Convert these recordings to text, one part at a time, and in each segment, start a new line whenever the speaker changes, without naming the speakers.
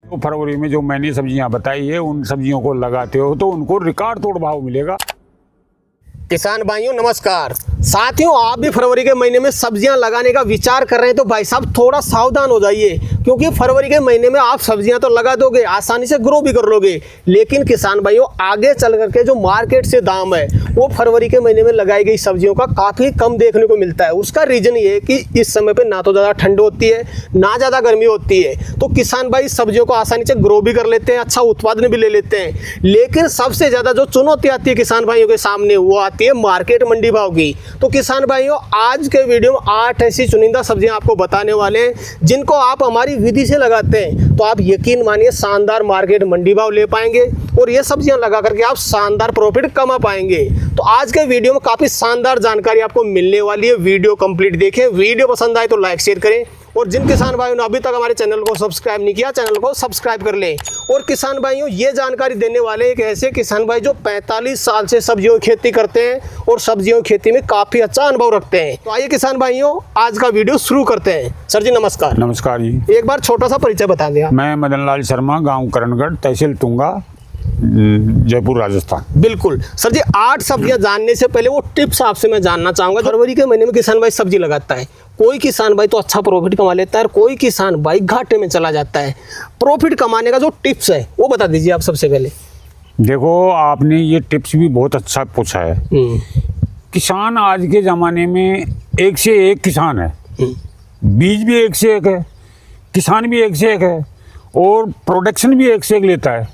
तो फरवरी में जो मैंने सब्जियां बताई है उन सब्जियों को लगाते हो तो उनको रिकॉर्ड तोड़ भाव मिलेगा।
किसान भाइयों नमस्कार। साथियों, आप भी फरवरी के महीने में सब्जियां लगाने का विचार कर रहे हैं तो भाई साहब थोड़ा सावधान हो जाइए, क्योंकि फरवरी के महीने में आप सब्जियां तो लगा दोगे, आसानी से ग्रो भी कर लोगे, लेकिन किसान भाइयों आगे चल करके जो मार्केट से दाम है वो फरवरी के महीने में लगाई गई सब्जियों का काफ़ी कम देखने को मिलता है। उसका रीज़न ये है कि इस समय पर ना तो ज़्यादा ठंड होती है ना ज़्यादा गर्मी होती है, तो किसान भाई सब्जियों को आसानी से ग्रो भी कर लेते हैं, अच्छा उत्पादन भी ले लेते हैं। लेकिन सबसे ज़्यादा जो चुनौती आती है किसान भाइयों के सामने वो आती है मार्केट मंडी भाव की। तो किसान भाइयों आज के वीडियो में 8 ऐसी चुनिंदा सब्जियां आपको बताने वाले हैं जिनको आप हमारी विधि से लगाते हैं तो आप यकीन मानिए शानदार मार्केट मंडी भाव ले पाएंगे और ये सब्जियां लगा करके आप शानदार प्रॉफिट कमा पाएंगे। तो आज के वीडियो में काफ़ी शानदार जानकारी आपको मिलने वाली है, वीडियो कंप्लीट देखें। वीडियो पसंद आए तो लाइक शेयर करें और जिन किसान भाइयों ने अभी तक हमारे चैनल को सब्सक्राइब नहीं किया चैनल को सब्सक्राइब कर लें। और किसान भाइयों ये जानकारी देने वाले एक ऐसे किसान भाई जो 45 साल से सब्जियों की खेती करते हैं और सब्जियों की खेती में काफ़ी अच्छा अनुभव रखते हैं। तो आइए किसान भाइयों आज का वीडियो शुरू करते हैं। सर जी नमस्कार।
नमस्कार जी।
एक बार छोटा सा परिचय बता दिया।
मैं मदन लाल शर्मा, गांव करणगढ़, तहसील तुंगा, जयपुर, राजस्थान।
बिल्कुल सर जी, 8 सब्जियां जानने से पहले वो टिप्स आपसे मैं जानना चाहूँगा। फरवरी के महीने में किसान भाई सब्जी लगाता है, कोई किसान भाई तो अच्छा प्रॉफिट कमा लेता है और कोई किसान भाई घाटे में चला जाता है। प्रॉफिट कमाने का जो टिप्स है वो बता दीजिए आप सबसे पहले।
देखो आपने ये टिप्स भी बहुत अच्छा पूछा है। किसान आज के ज़माने में एक से एक किसान है, बीज भी एक से एक है, किसान भी एक से एक है और प्रोडक्शन भी एक से एक लेता है,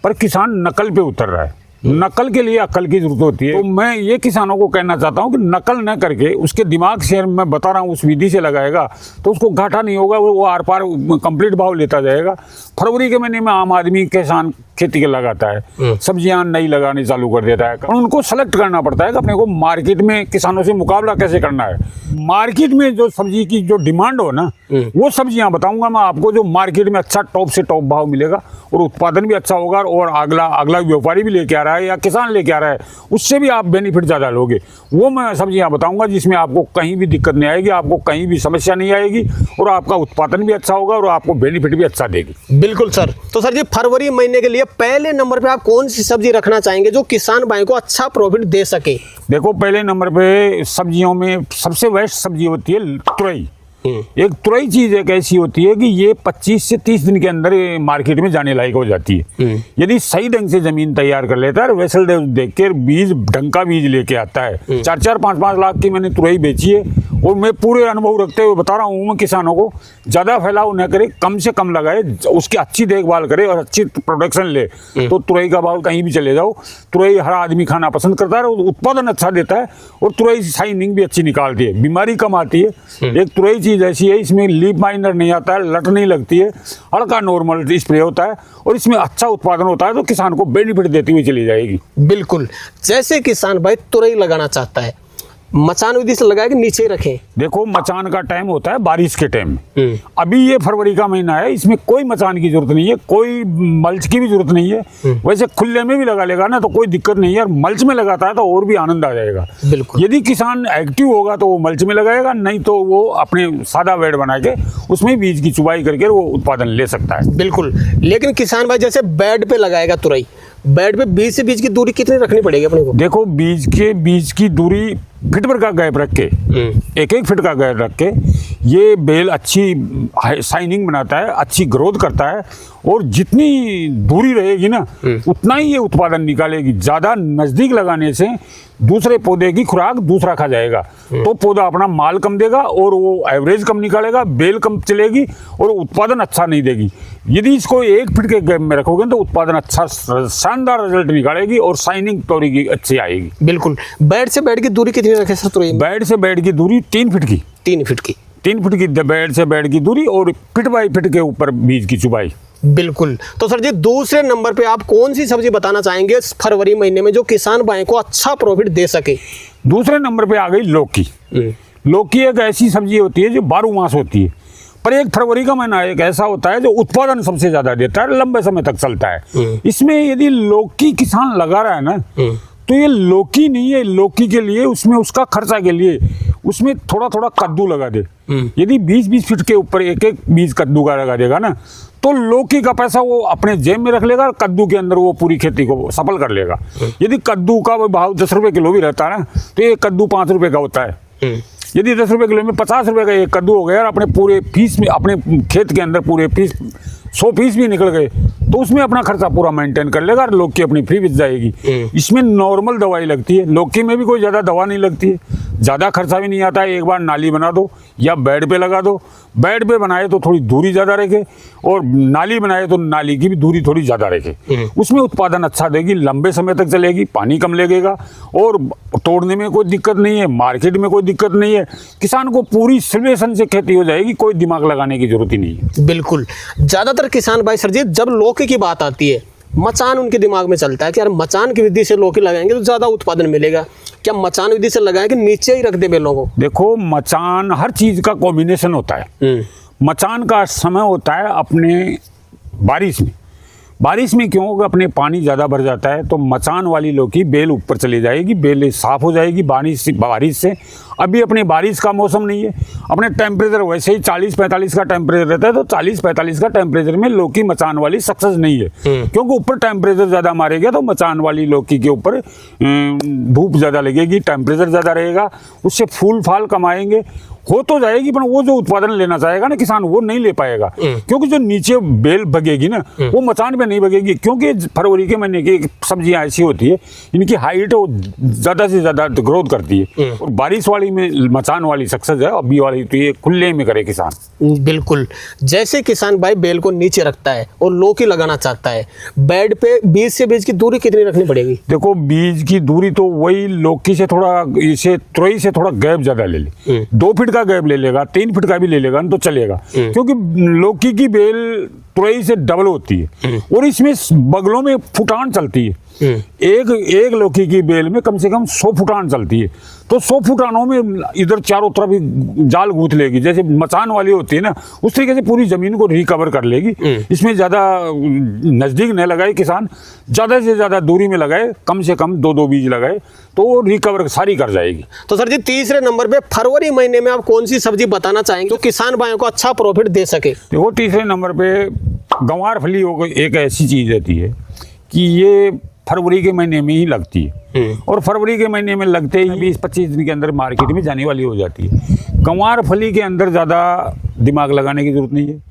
पर किसान नकल पे उतर रहा है। नकल के लिए अकल की जरूरत होती है। तो मैं ये किसानों को कहना चाहता हूँ कि नकल न करके उसके दिमाग से मैं बता रहा हूँ उस विधि से लगाएगा तो उसको घाटा नहीं होगा, वो आर पार कंप्लीट भाव लेता जाएगा। फरवरी के महीने में आम आदमी किसान खेती के लगाता है, सब्जियां नई लगाने चालू कर देता है और उनको सेलेक्ट करना पड़ता है कि अपने को मार्केट में किसानों से मुकाबला कैसे करना है। मार्केट में जो सब्जी की जो डिमांड हो ना वो सब्जियां बताऊंगा मैं आपको जो मार्केट में अच्छा टॉप से टॉप भाव मिलेगा और उत्पादन भी अच्छा होगा और अगला व्यापारी भी लेके आ रहा है या किसान लेके आ रहा है उससे भी आप बेनिफिट ज़्यादा लोगे। वो मैं सब्जियां बताऊंगा जिसमें आपको कहीं भी दिक्कत नहीं आएगी, आपको कहीं भी समस्या नहीं आएगी और आपका उत्पादन भी अच्छा होगा और आपको बेनिफिट भी अच्छा देगी।
बिल्कुल सर। तो सर जी फरवरी महीने के लिए पहले नंबर पे आप कौन सी सब्जी रखना चाहेंगे जो किसान भाई को अच्छा प्रॉफिट दे सके?
देखो पहले नंबर पे सब्जियों में सबसे बेस्ट सब्जी होती है तुरई। एक तुरई चीज एक ऐसी होती है कि ये 25 से 30 दिन के अंदर मार्केट में जाने लायक हो जाती है यदि सही ढंग से जमीन तैयार कर लेता है, वैसल देख के बीज ढंग का बीज लेके आता है। 4-4, 5-5 लाख की मैंने तुरई बेची है और मैं पूरे अनुभव रखते हुए बता रहा हूँ मैं किसानों को ज़्यादा फैलाव न करे, कम से कम लगाए, उसकी अच्छी देखभाल करे और अच्छी प्रोडक्शन ले तो तुरई का भाव कहीं भी चले जाओ। तुरई हर आदमी खाना पसंद करता है, उत्पादन अच्छा देता है और तुरई शाइनिंग भी अच्छी निकालती है, बीमारी कम आती है। एक तुरई चीज़ ऐसी है इसमें लीफ माइनर नहीं आता है, लट नहीं लगती है, हल्का नॉर्मल स्प्रे होता है और इसमें अच्छा उत्पादन होता है तो किसान को बेनिफिट देती हुई चली जाएगी।
बिल्कुल। जैसे किसान भाई तुरई लगाना चाहता है, मचान विधि से लगाए कि नीचे रखें? देखो
मचान का टाइम होता है बारिश के टाइम में। अभी ये फरवरी का महीना है, इसमें कोई मचान की जरूरत नहीं है, कोई मल्च की भी जरूरत नहीं है। वैसे खुले में भी लगा लेगा ना तो कोई दिक्कत नहीं है और मल्च में लगाता है तो और भी आनंद आ जाएगा।
बिल्कुल।
यदि किसान एक्टिव होगा तो वो मल्च में लगाएगा, नहीं तो वो अपने सादा बेड बना के उसमें बीज की चुबाई करके वो उत्पादन ले सकता है।
बिल्कुल। लेकिन किसान भाई जैसे बेड पे लगाएगा तुरई, बेड पे बीज से बीज की दूरी कितनी रखनी पड़ेगी अपने को?
देखो बीज की दूरी फीट भर का गैप रख के, 1-1 फीट का गैप रख के ये बेल अच्छी शाइनिंग बनाता है, अच्छी ग्रोथ करता है और जितनी दूरी रहेगी ना उतना ही ये उत्पादन निकालेगी। ज़्यादा नज़दीक लगाने से दूसरे पौधे की खुराक दूसरा खा जाएगा तो पौधा अपना माल कम देगा और वो एवरेज कम निकालेगा, बेल कम चलेगी और उत्पादन अच्छा नहीं देगी। यदि इसको 1 फीट के गैप में रखोगे तो उत्पादन अच्छा शानदार रिजल्ट निकालेगी और शाइनिंग तोड़ी की अच्छी आएगी।
बिल्कुल। बेड से बेड की दूरी कितनी रखे सर तुरई?
बेड से बेड की दूरी 3 फीट की।
3 फीट की?
3 फीट की बेड से बेड की दूरी और फीट बाई फीट के ऊपर बीज की चुबाई।
बिल्कुल। तो सर जी दूसरे नंबर पे आप कौन सी सब्जी बताना चाहेंगे फरवरी महीने में जो किसान भाई को अच्छा प्रॉफिट दे सके?
दूसरे नंबर पे आ गई लौकी। लौकी एक ऐसी सब्जी होती है जो 12 मास होती है, पर एक फरवरी का महीना एक ऐसा होता है जो उत्पादन सबसे ज्यादा देता है, लंबे समय तक चलता है। इसमें यदि लौकी किसान लगा रहा है ना तो ये लौकी नहीं है, लौकी के लिए उसमें उसका खर्चा के लिए उसमें थोड़ा थोड़ा कद्दू लगा दे। यदि 20-20 फीट के ऊपर एक एक बीज कद्दू का लगा देगा ना तो लौकी का पैसा वो अपने जेब में रख लेगा और कद्दू के अंदर वो पूरी खेती को सफल कर लेगा। यदि कद्दू का भाव 10 रुपये किलो भी रहता है ना, तो ये कद्दू 5 रुपये का होता है। यदि 10 रुपये किलो में 50 रुपये का एक कद्दू हो गया और अपने पूरे फीस में, अपने खेत के अंदर पूरे फीस 100 पीस भी निकल गए, तो उसमें अपना खर्चा पूरा मेंटेन कर लेगा और लौकी अपनी फ्री बिक जाएगी। इसमें नॉर्मल दवाई लगती है, लौकी में भी कोई ज़्यादा दवा नहीं लगती है, ज़्यादा खर्चा भी नहीं आता है। एक बार नाली बना दो या बेड पे लगा दो, बेड पे बनाए तो थोड़ी दूरी ज़्यादा रखे, और नाली बनाए तो नाली की भी दूरी थोड़ी ज़्यादा रखे। उसमें उत्पादन अच्छा देगी, लंबे समय तक चलेगी, पानी कम लगेगा और तोड़ने में कोई दिक्कत नहीं है, मार्केट में कोई दिक्कत नहीं है। किसान को पूरी सिलवेशन से खेती हो जाएगी, कोई दिमाग लगाने की जरूरत ही नहीं है।
बिल्कुल, ज़्यादातर किसान भाई सरजीत जब लौकी की बात आती है, मचान उनके दिमाग में चलता है कि यार मचान की विधि से लौकी लगाएंगे तो ज़्यादा उत्पादन मिलेगा। क्या मचान विधि से लगाएं कि नीचे ही रख दे बेलों को?
देखो, मचान हर चीज़ का कॉम्बिनेशन होता है। मचान का समय होता है अपने बारिश में। बारिश में क्यों? अपने पानी ज़्यादा भर जाता है तो मचान वाली लौकी बेल ऊपर चली जाएगी, बेल साफ हो जाएगी बारिश से। अभी अपने बारिश का मौसम नहीं है, अपने टेम्परेचर वैसे ही 40-45 का टेम्परेचर रहता है, तो 40-45 का टेम्परेचर में लौकी मचान वाली सक्सेस नहीं है, क्योंकि ऊपर टेम्परेचर ज़्यादा मारेगा तो मचान वाली लौकी के ऊपर धूप ज़्यादा लगेगी, टेम्परेचर ज़्यादा रहेगा, उससे फूल फाल कम आएंगे, हो तो जाएगी, पर वो जो उत्पादन लेना चाहेगा ना किसान, वो नहीं ले पाएगा, क्योंकि जो नीचे बेल भगेगी ना वो मचान पे नहीं भगेगी। क्योंकि फरवरी के महीने की सब्जियां ऐसी होती है, इनकी हाइट ज़्यादा से ज़्यादा ग्रोथ करती है, और बारिश वाली में मचान वाली सक्सेस है, अभी वाली तो ये खुले में करे किसान।
बिल्कुल, जैसे किसान भाई बेल को नीचे रखता है और लौकी लगाना चाहता है, बेड पे बीज से बीज की दूरी कितनी रखनी पड़ेगी? देखो,
बीज की दूरी तो वही लौकी से थोड़ा, इसे तुरई से थोड़ा गैप ज़्यादा ले ले, 2 फीट का गैप ले लेगा, 3 फीट का भी ले लेगा तो चलेगा, क्योंकि लौकी की बेल तुरई से डबल होती है और इसमें बगलों में फुटान चलती है। एक लौकी की बेल में कम से कम 100 फुटान चलती है, तो 100 फुटानों में इधर चारों तरफ ही जाल गूंथ लेगी, जैसे मचान वाली होती है ना, उस तरीके से पूरी जमीन को रिकवर कर लेगी। इसमें ज़्यादा नज़दीक न लगाए किसान, ज़्यादा से ज़्यादा दूरी में लगाए, कम से कम 2-2 बीज लगाए तो वो रिकवर सारी कर जाएगी।
तो सर जी, तीसरे नंबर पे फरवरी महीने में आप कौन सी सब्जी बताना चाहेंगे जो किसान भाइयों को अच्छा प्रॉफिट दे सके?
देखो, तीसरे नंबर पे गंवार फली एक ऐसी चीज़ रहती है कि ये फरवरी के महीने में ही लगती है, और फरवरी के महीने में लगते ही 20-25 दिन के अंदर मार्केट में जाने वाली हो जाती है। गंवार फली के अंदर ज़्यादा दिमाग लगाने की जरूरत नहीं है,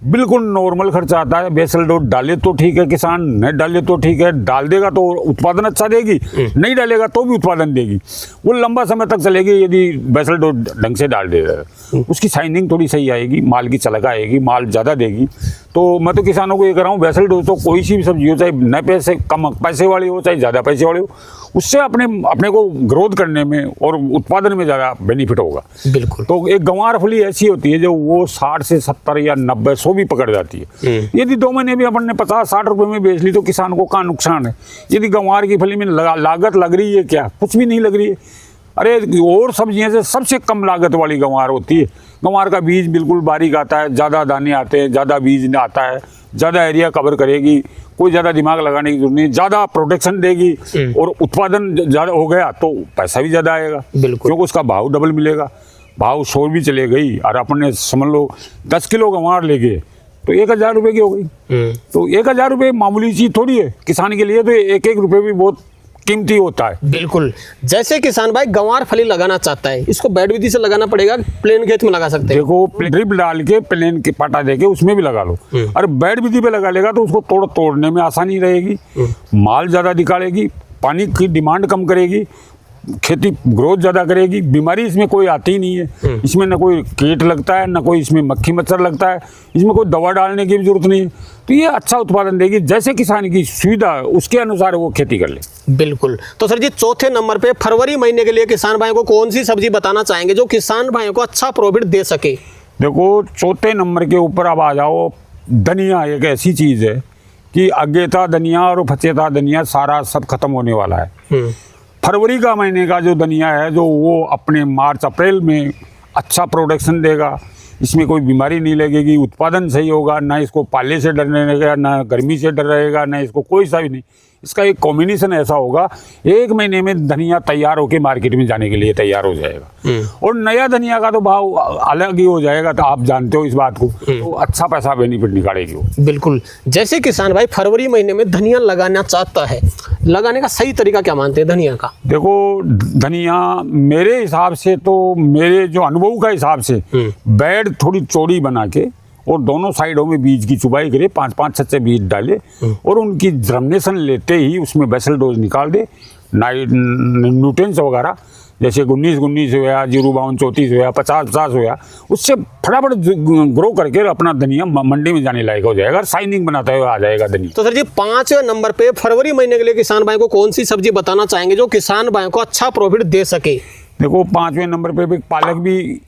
बिल्कुल नॉर्मल खर्चा आता है। बेसल डोज डाले तो ठीक है किसान, नहीं डाले तो ठीक है, डाल देगा तो उत्पादन अच्छा देगी, नहीं डालेगा तो भी उत्पादन देगी, वो लंबा समय तक चलेगी यदि बेसल डोज ढंग से डाल देगा। उसकी शाइनिंग थोड़ी सही आएगी, माल की चलक आएगी, माल ज़्यादा देगी। तो मैं तो किसानों को ये कह रहा हूँ, बेसल डोज तो कोई सी भी सब्जी हो, चाहे न पैसे कम पैसे वाली हो चाहे ज़्यादा पैसे वाली हो, उससे अपने को ग्रोथ करने में और उत्पादन में ज़्यादा बेनिफिट होगा।
बिल्कुल।
तो एक गंवार फली ऐसी होती है जो वो 60 से 70 या 90, 100 भी पकड़ जाती है। यदि 2 महीने भी अपन ने 50-60 रुपए में बेच ली तो किसान को कहाँ नुकसान है। यदि गंवार की फली में लागत लग रही है, क्या कुछ भी नहीं लग रही है। अरे, और सब्जियों से सबसे कम लागत वाली गंवार होती है। गंवार का बीज बिल्कुल बारीक आता है, ज़्यादा दाने आते हैं, ज़्यादा बीज आता है, ज़्यादा एरिया कवर करेगी, कोई ज़्यादा दिमाग लगाने की जरूरत नहीं, ज़्यादा प्रोटेक्शन देगी, और उत्पादन ज़्यादा हो गया तो पैसा भी ज़्यादा आएगा, क्योंकि उसका भाव डबल मिलेगा। भाव 100 भी चले गई और अपन ने समझ लो 10 किलो गंवार ले गए तो 1000 रुपये की हो गई। तो 1000 रुपये मामूली चीज़ थोड़ी है किसान के लिए, तो 1-1 रुपये भी बहुत कीमती होता है।
बिल्कुल। जैसे किसान भाई गंवार फली लगाना चाहता है, इसको बेड विधि से लगाना पड़ेगा, प्लेन खेत में लगा सकते हैं?
देखो, ड्रिप डाल के प्लेन के पाटा देके उसमें भी लगा लो, और बेड विधि पे लगा लेगा तो उसको तोड़ने में आसानी रहेगी, माल ज़्यादा निकालेगी, पानी की डिमांड कम करेगी, खेती ग्रोथ ज़्यादा करेगी, बीमारी इसमें कोई आती ही नहीं है। इसमें ना कोई कीट लगता है, ना कोई इसमें मक्खी मच्छर लगता है, इसमें कोई दवा डालने की भी जरूरत नहीं है। तो ये अच्छा उत्पादन देगी, जैसे किसान की सुविधा उसके अनुसार वो खेती कर ले।
बिल्कुल। तो सर जी, चौथे नंबर पे फरवरी महीने के लिए किसान भाइयों को कौन सी सब्जी बताना चाहेंगे जो किसान भाइयों को अच्छा प्रॉफिट दे सके?
देखो, चौथे नंबर के ऊपर अब आ जाओ। धनिया एक ऐसी चीज़ है कि अगेता धनिया और फचेता धनिया सारा सब खत्म होने वाला है। फरवरी का महीने का जो धनिया है, जो वो अपने मार्च-अप्रैल में अच्छा प्रोडक्शन देगा, इसमें कोई बीमारी नहीं लगेगी, उत्पादन सही होगा, ना इसको पाले से डर रहेगा, ना गर्मी से डर रहेगा, ना इसको कोई सा भी नहीं, इसका एक कॉम्बिनेशन ऐसा होगा, 1 महीने में धनिया तैयार होकर मार्केट में जाने के लिए तैयार हो जाएगा। और नया धनिया का तो भाव अलग ही हो जाएगा, तो आप जानते हो इस बात को। तो अच्छा पैसा बेनिफिट निकालेगी वो।
बिल्कुल। जैसे किसान भाई फरवरी महीने में धनिया लगाना चाहता है, लगाने का सही तरीका क्या मानते हैं धनिया का?
देखो, धनिया मेरे हिसाब से तो, मेरे जो अनुभव का हिसाब से, बेड थोड़ी चौड़ी बना के और दोनों साइडों में बीज की चुबाई करे, 5-5 6 बीज डाले और उनकी जर्मिनेशन लेते ही उसमें बेसल डोज निकाल दे, न्यूट्रिएंट्स वगैरह जैसे 19-19 हुआ, 052-34 हुआ, 50-50 हुआ, उससे फटाफट ग्रो करके अपना धनिया मंडी में जाने लायक हो जाएगा, शाइनिंग बनाता हुआ आ जाएगा धनिया।
तो सर जी 5वें नंबर पे फरवरी महीने के लिए किसान भाई को कौन सी सब्जी बताना चाहेंगे जो किसान भाई को अच्छा प्रॉफिट दे सके?
देखो, 5वें नंबर पे पालक भी,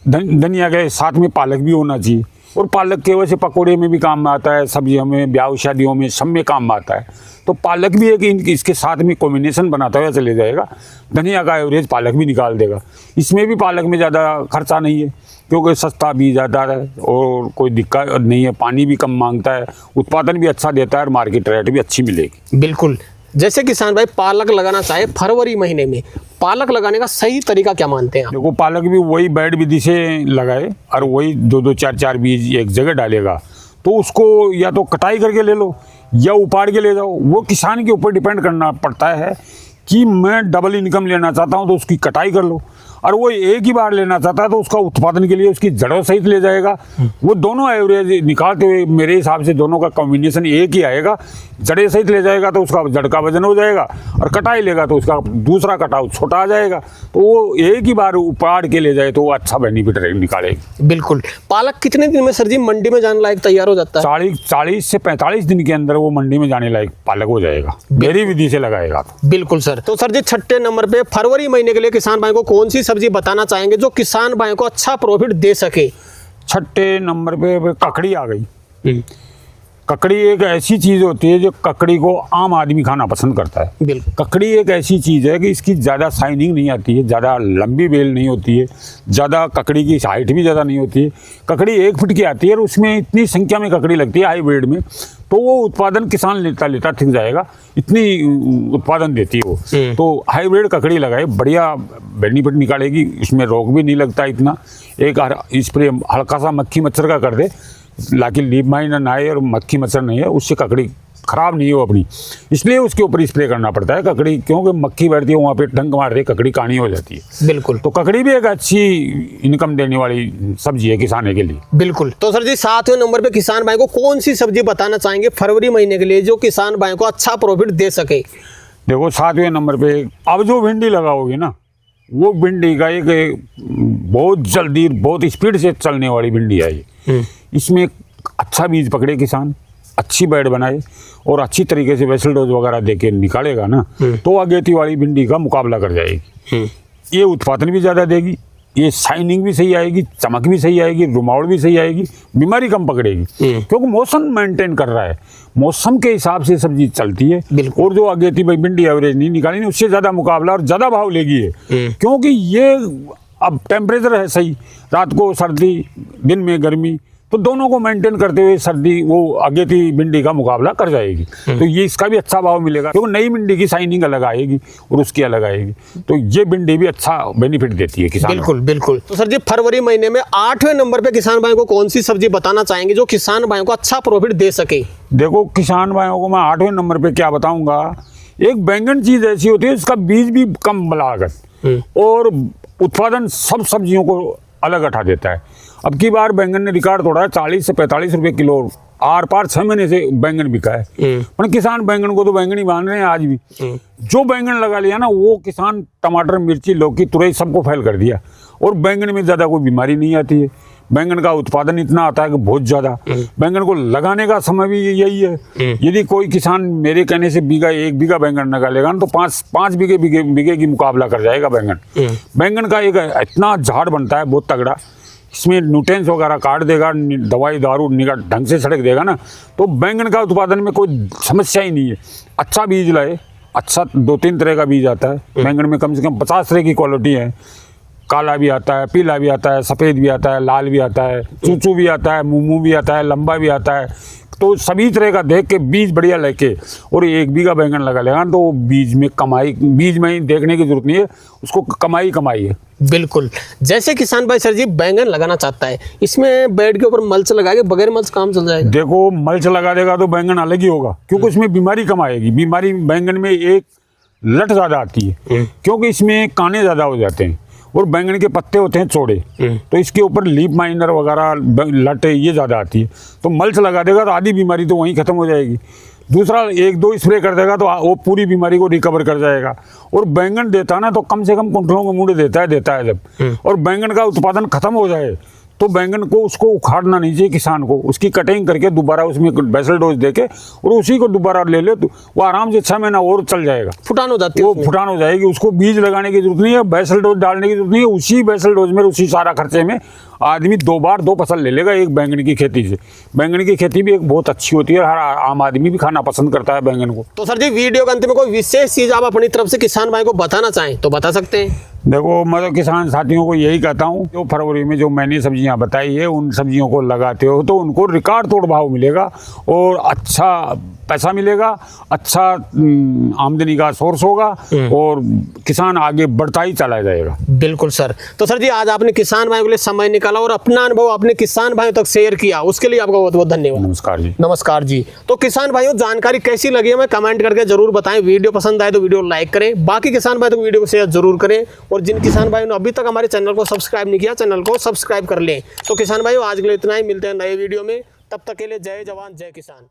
धनिया के साथ में पालक भी होना चाहिए। और पालक के वजह से पकौड़े में भी काम में आता है, सब्जियों में, ब्याह शादियों में, सब में काम में आता है। तो पालक भी है कि इसके साथ में कॉम्बिनेशन बनाता हुआ चले जाएगा, धनिया का एवरेज पालक भी निकाल देगा। इसमें भी पालक में ज़्यादा खर्चा नहीं है क्योंकि सस्ता भी ज़्यादा है और कोई दिक्कत नहीं है, पानी भी कम मांगता है, उत्पादन भी अच्छा देता है और मार्केट रेट भी अच्छी मिलेगी।
बिल्कुल। जैसे किसान भाई पालक लगाना चाहे फरवरी महीने में, पालक लगाने का सही तरीका क्या मानते हैं आप?
देखो, पालक भी वही बेड विधि से लगाए और वही 2-2 4-4 बीज एक जगह डालेगा, तो उसको या तो कटाई करके ले लो या उपाड़ के ले जाओ। वो किसान के ऊपर डिपेंड करना पड़ता है कि मैं डबल इनकम लेना चाहता हूँ तो उसकी कटाई कर लो, और वो एक ही बार लेना चाहता है तो उसका उत्पादन के लिए उसकी जड़ों सहित ले जाएगा। वो दोनों एवरेज निकालते हुए मेरे हिसाब से दोनों का कॉम्बिनेशन एक ही आएगा। जड़े सहित ले जाएगा तो उसका जड़ का वजन हो जाएगा, और कटाई लेगा तो उसका दूसरा कटाव छोटा आ जाएगा। तो वो एक ही बार उपाड़ के ले जाए तो वो अच्छा बेनिफिट निकालेगी।
बिल्कुल। पालक कितने दिन में सर जी मंडी में जाने लायक तैयार हो जाता है?
40 से 45 दिन के अंदर वो मंडी में जाने लायक पालक हो जाएगा, मेरी विधि से लगाएगा तो।
बिल्कुल सर। तो सर जी 6ठे नंबर पे फरवरी महीने के लिए किसान भाई को कौन सी सब्जी बताना चाहेंगे जो किसान भाई को अच्छा प्रॉफिट दे सके?
6ठे नंबर पे ककड़ी आ गई। ककड़ी एक ऐसी चीज़ होती है जो ककड़ी को आम आदमी खाना पसंद करता है।
बिल्कुल।
ककड़ी एक ऐसी चीज़ है कि इसकी ज़्यादा शाइनिंग नहीं आती है, ज़्यादा लंबी बेल नहीं होती है, ज़्यादा ककड़ी की हाइट भी ज़्यादा नहीं होती है। ककड़ी 1 फुट की आती है और उसमें इतनी संख्या में ककड़ी लगती है हाईब्रिड में, तो वो उत्पादन किसान लेता थक जाएगा, इतनी उत्पादन देती है वो। तो हाईब्रिड ककड़ी लगाए, बढ़िया बेनिफिट निकालेगी, इसमें रोग भी नहीं लगता इतना। एक स्प्रे हल्का सा मक्खी मच्छर का कर दे, लाकि लीफ माइन ना आए और मक्खी मच्छर नहीं है, उससे ककड़ी खराब नहीं हो अपनी, इसलिए उसके ऊपर स्प्रे करना पड़ता है ककड़ी, क्योंकि मक्खी बैठती है वहाँ पे डंक मारती है, ककड़ी कानी हो जाती है।
बिल्कुल।
तो ककड़ी भी एक अच्छी इनकम देने वाली सब्जी है किसाने के लिए।
बिल्कुल। तो सर जी 7वें नंबर पे किसान भाई को कौन सी सब्जी बताना चाहेंगे फरवरी महीने के लिए जो किसान भाई को अच्छा प्रॉफिट दे सके?
देखो, 7वें नंबर पे अब जो भिंडी लगाओगे ना, वो भिंडी का एक बहुत जल्दी बहुत स्पीड से चलने वाली भिंडी है ये। इसमें अच्छा बीज पकड़े किसान, अच्छी बेड बनाए और अच्छी तरीके से वेसल डोज वगैरह देके निकालेगा ना, तो अगेती वाली भिंडी का मुकाबला कर जाएगी। ये उत्पादन भी ज़्यादा देगी, ये शाइनिंग भी सही आएगी, चमक भी सही आएगी, रुमावट भी सही आएगी, बीमारी कम पकड़ेगी क्योंकि मौसम मेंटेन कर रहा है, मौसम के हिसाब से सब्जी चलती है। और जो अगेती भाई भिंडी एवरेज नहीं निकाली, उससे ज़्यादा मुकाबला और ज़्यादा भाव लेगी है, क्योंकि ये अब टेम्परेचर है सही, रात को सर्दी, दिन में गर्मी, तो दोनों को मेंटेन करते हुए सर्दी वो अगेती भिंडी का मुकाबला कर जाएगी। तो ये इसका भी अच्छा भाव मिलेगा क्योंकि नई भिंडी की शाइनिंग अलग आएगी और उसकी अलग आएगी, तो ये भिंडी भी अच्छा बेनिफिट देती है किसान।
बिल्कुल बिल्कुल। तो सर जी फरवरी महीने में 8वें नंबर पे किसान भाई को कौन सी सब्जी बताना चाहेंगे जो किसान भाई को अच्छा प्रॉफिट दे सके?
देखो, किसान भाइयों को मैं 8वें नंबर पे क्या बताऊंगा, एक बैंगन चीज ऐसी होती है इसका बीज भी कम लागत और उत्पादन सब सब्जियों को अलग हटा देता है। अब की बार बैंगन ने रिकॉर्ड तोड़ा है, 40 से 45 रुपए किलो आर पार 6 महीने से बैंगन बिका है। पर किसान बैंगन को तो बैंगन ही मान रहे हैं आज भी। जो बैंगन लगा लिया ना, वो किसान टमाटर, मिर्ची, लौकी, तुरई सबको फैल कर दिया और बैंगन में ज़्यादा कोई बीमारी नहीं आती है। बैंगन का उत्पादन इतना आता है कि बहुत ज़्यादा। बैंगन को लगाने का समय भी यही है। यदि कोई किसान मेरे कहने से 1 बीघा बैंगन निकालेगा ना, तो 5 बीघे की मुकाबला कर जाएगा बैंगन। बैंगन का एक इतना झाड़ बनता है बहुत तगड़ा, इसमें न्यूट्रिएंट्स वगैरह काट देगा, दवाई दारू ढंग से छिड़क देगा ना, तो बैंगन का उत्पादन में कोई समस्या ही नहीं है। अच्छा बीज लाए, अच्छा 2-3 तरह का बीज आता है बैंगन में, कम से कम 50 तरह की क्वालिटी है। काला भी आता है, पीला भी आता है, सफ़ेद भी आता है, लाल भी आता है, चूचू भी आता है, मुमू भी आता है, लंबा भी आता है। तो सभी तरह का देख के बीज बढ़िया लेके और 1 बीघा बैंगन लगा लेगा तो बीज में कमाई, बीज में ही देखने की जरूरत नहीं है, उसको कमाई है।
बिल्कुल। जैसे किसान भाई सर जी बैंगन लगाना चाहता है, इसमें बेड के ऊपर मल्च लगा के बगैर मल्च काम चल जाएगा?
देखो, मल्च लगा देगा तो बैंगन अलग ही होगा, क्योंकि उसमें बीमारी कम आएगी। बीमारी बैंगन में एक लट ज़्यादा आती है, क्योंकि इसमें काने ज़्यादा हो जाते हैं और बैंगन के पत्ते होते हैं चौड़े, तो इसके ऊपर लीफ माइनर वगैरह लट ये ज़्यादा आती है। तो मल्च लगा देगा तो आधी बीमारी तो वहीं ख़त्म हो जाएगी। दूसरा 1-2 स्प्रे कर देगा तो वो पूरी बीमारी को रिकवर कर जाएगा। और बैंगन देता ना तो कम से कम कुंटलों के मुंडे देता है जब, और बैंगन का उत्पादन खत्म हो जाए तो बैंगन को उसको उखाड़ना नहीं चाहिए किसान को, उसकी कटिंग करके दोबारा उसमें बेसल डोज देके और उसी को दोबारा ले ले तो वो आराम से 6 महीना और चल जाएगा।
फुटान हो जाती है,
वो फुटान हो जाएगी, उसको बीज लगाने की जरूरत नहीं है, बेसल डोज डालने की जरूरत नहीं है। उसी बेसल डोज में उसी सारा खर्चे में आदमी 2 बार 2 फसल ले लेगा एक बैंगन की खेती से। बैंगन की खेती भी एक बहुत अच्छी होती है, हर आम आदमी भी खाना पसंद करता है बैंगन को।
तो सर जी वीडियो के अंत में कोई विशेष चीज आप अपनी तरफ से किसान भाई को बताना चाहें तो बता सकते हैं?
देखो, मैं तो किसान साथियों को यही कहता हूँ, जो फरवरी में जो मैंने सब्जियां बताई है उन सब्जियों को लगाते हो तो उनको रिकॉर्ड तोड़ भाव मिलेगा और अच्छा पैसा मिलेगा, अच्छा आमदनी का सोर्स होगा और किसान आगे बढ़ता ही चला जाएगा।
बिल्कुल सर। तो सर जी आज आपने किसान भाइयों के लिए समय निकाला और अपना अनुभव अपने किसान भाइयों तक शेयर किया, उसके लिए आपका बहुत बहुत धन्यवाद।
नमस्कार जी।
नमस्कार जी। तो किसान भाइयों जानकारी कैसी लगी हमें कमेंट करके जरूर बताएं। वीडियो पसंद आए तो वीडियो लाइक करें, बाकी किसान भाई तो वीडियो को शेयर जरूर करें, और जिन किसान भाइयों ने अभी तक हमारे चैनल को सब्सक्राइब नहीं किया चैनल को सब्सक्राइब कर लें। तो किसान भाइयों आज के लिए इतना ही, मिलते हैं नए वीडियो में, तब तक के लिए जय जवान जय किसान।